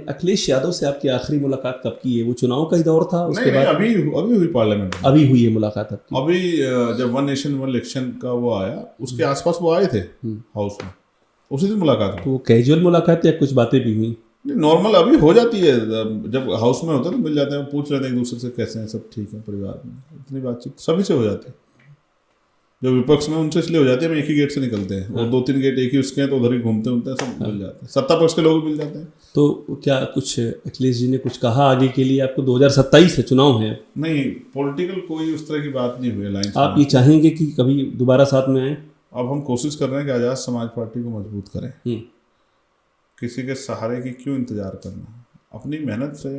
अखिलेश यादव से आपकी आखिरी मुलाकात कब की है? वो चुनाव का ही दौर था उसके नहीं, बाद? अभी हुई पार्लियामेंट में। अभी हुई है मुलाकात आपकी? अभी जब वन नेशन वन इलेक्शन का वो आया, उसके आसपास वो आए थे हाउस में, उसी दिन मुलाकात हुई। तो वो कैजुअल मुलाकात या कुछ बातें भी हुई? नॉर्मल अभी हो जाती है, जब हाउस में होता है तो मिल जाते हैं, पूछ लेते हैं एक दूसरे से कैसे हैं, सब ठीक है परिवार में, इतनी बातचीत सभी से हो जाती है। जो विपक्ष में उनसे इसलिए हो जाती है, हम एक ही गेट से निकलते हैं और 2-3 गेट एक ही उसके हैं, तो उधर ही घूमते घूमते हैं, सब मिल जाते हैं, सत्ता पक्ष के लोग भी मिल जाते हैं। तो क्या कुछ अखिलेश जी ने कुछ कहा आगे के लिए आपको? 2027 है, चुनाव है। नहीं, पॉलिटिकल कोई उस तरह की बात नहीं हुई अलायंस आप ये चाहेंगे कि कभी दोबारा साथ में आए? अब हम कोशिश कर रहे हैं कि आज़ाद समाज पार्टी को मजबूत करें। किसी के सहारे की क्यों इंतजार करना, अपनी मेहनत से,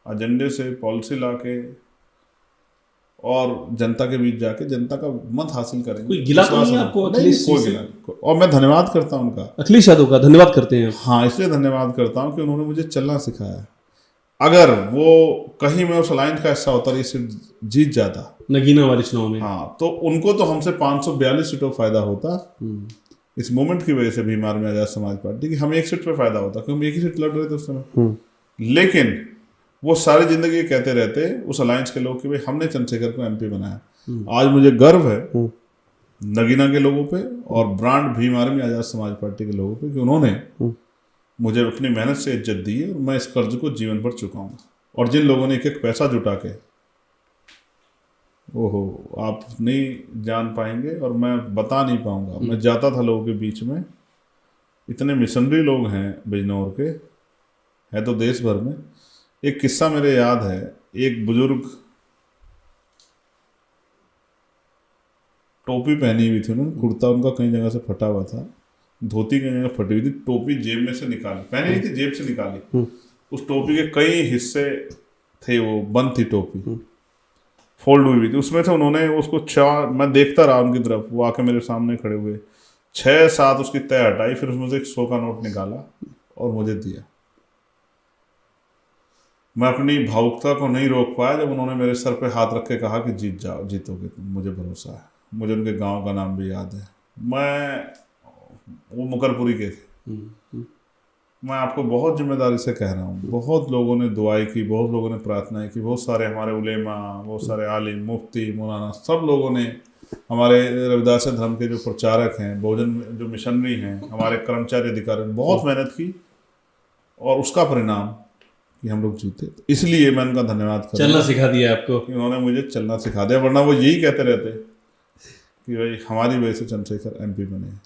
एजेंडे से, पॉलिसी ला के और जनता के बीच जाके जनता का मत हासिल करेंगे। कोई गिला तो नहीं आपको अखिलेश जी कोई से? गिला। और मैं धन्यवाद करता हूँ उनका, अखिलेश यादव का धन्यवाद करते हैं आप? हाँ, इसलिए धन्यवाद करता हूँ कि उन्होंने मुझे चलना सिखाया। अगर वो कहीं मैं उस अलायंस का हिस्सा होता, ये सीट जीत जाता नगीना वाले चुनाव में, हाँ, तो उनको तो हमसे 542 सीटों का फायदा होता। इस मूवमेंट की वजह से बीमार में आजाद समाज पार्टी की हमें एक सीट पे फायदा होता, क्योंकि हम एक ही सीट लड़ रहे थे उस समय। लेकिन वो सारी जिंदगी कहते रहते उस अलायंस के लोग कि भाई हमने चंद्रशेखर को एमपी बनाया। आज मुझे गर्व है नगीना के लोगों पे और brand Bhim army Azad Samaj party के लोगों पे कि उन्होंने मुझे अपनी मेहनत से इज्जत दी है और मैं इस कर्ज को जीवन भर चुकाऊंगा। और जिन लोगों ने एक एक पैसा जुटा के, ओहो, आप नहीं जान पाएंगे और मैं बता नहीं पाऊंगा। मैं जाता था लोगों के बीच में, इतने मिशनरी लोग हैं बिजनौर के, है तो देश भर में। एक किस्सा मेरे याद है, एक बुजुर्ग टोपी पहनी हुई थी उन्होंने, कुर्ता उनका कई जगह से फटा हुआ था, धोती कई जगह फटी हुई थी, टोपी जेब में से निकाली, पहनी नहीं थी, जेब से निकाली, उस टोपी के कई हिस्से थे, वो बंद थी टोपी, फोल्ड हुई थी, उसमें से उन्होंने उसको मैं देखता रहा उनकी तरफ, वो आके मेरे सामने खड़े हुए, 6-7 उसकी तय हटाई, फिर उसमें से एक 100 का नोट निकाला और मुझे दिया। मैं अपनी भावुकता को नहीं रोक पाया जब उन्होंने मेरे सर पे हाथ रख के कहा कि जीत जाओ, जीतोगे तुम, मुझे भरोसा है। मुझे उनके गांव का नाम भी याद है, वो मुकरपुरी के थे। मैं आपको बहुत जिम्मेदारी से कह रहा हूँ, बहुत लोगों ने दुआई की, बहुत लोगों ने प्रार्थनाएं की, बहुत सारे हमारे उलेमा, बहुत सारे आलिम, मुफ्ती, मौलाना, सब लोगों ने, हमारे रविदास धर्म के जो प्रचारक हैं, बहुजन जो मिशनरी हैं, हमारे कर्मचारी अधिकारी, बहुत मेहनत की और उसका परिणाम कि हम लोग जीते। इसलिए मैं उनका धन्यवाद करता हूं। चलना सिखा दिया आपको? उन्होंने मुझे चलना सिखा दिया, वरना वो यही कहते रहते कि भाई हमारी वजह से चंद्रशेखर एमपी बने।